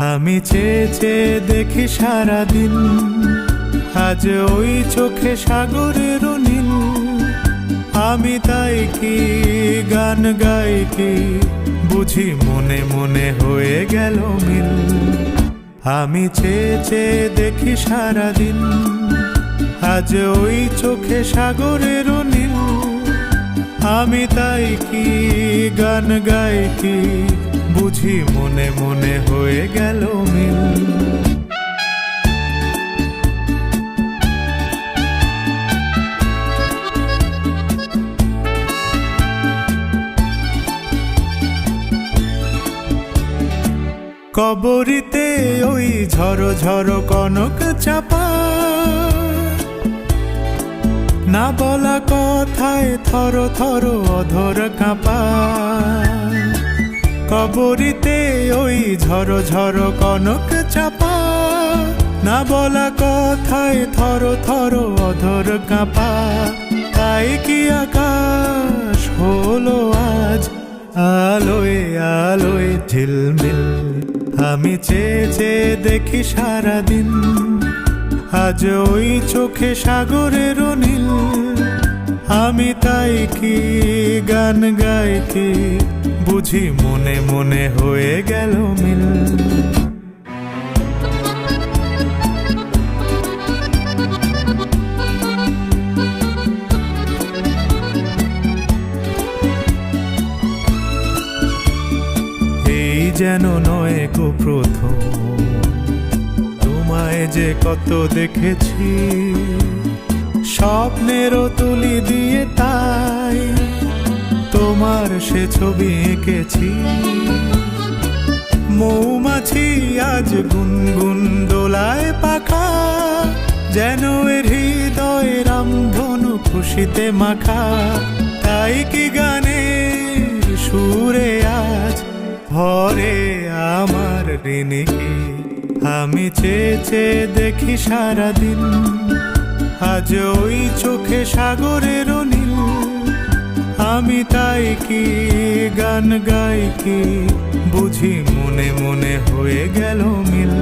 আমি চেয়ে চেয়ে দেখি সারাদিন, আজ ওই চোখে সাগরের নীল। আমি তাই কি গান গাই কি, বুঝি মনে মনে হয়ে গেল মিল। আমি চেয়ে চেয়ে দেখি সারাদিন, আজ ওই চোখে সাগরের নীল। আমি তাই কি গান গাই কি, বুঝি মনে মনে হয়ে গেল মিল। কবরীতে ওই ঝড়ো ঝড়ো কনক চাপা, না বলা কথায় থর থর অধর কাঁপা। কবরীতে ওই ঝড়ো ঝড়ো কনক চাপা, না বলা কথায় থর থর অধর কাঁপা। তাই কি আকাশ হলো আজ আলোয় আলোয় ঝিলমিল। আমি চেয়ে চেয়ে দেখি সারাদিন, আজ ওই চোখে সাগরের নীল। আমি তাই কি গান গাই কি, বুঝি মনে মনে হয়ে গেল মিল। এই যেন নয় গো প্রথম, তোমায় যে কত দেখেছি স্বপ্নেরও তুলি দিয়ে, তাই তোমার সে ছবি এঁকেছি। মৌমাছি আজ গুনগুন দোলায় পাখা, যেন এর হৃদয় রামধনু খুশিতে মাখা। তাই কি গানের সুরে আজ ভরে আমার ঋণীকে। আমি চেয়ে চেয়ে দেখি সারাদিন, আজ ওই চোখে সাগরের নীল। আমি তাই কি গান গাই কি, বুঝি মনে মনে হয়ে গেল মিল।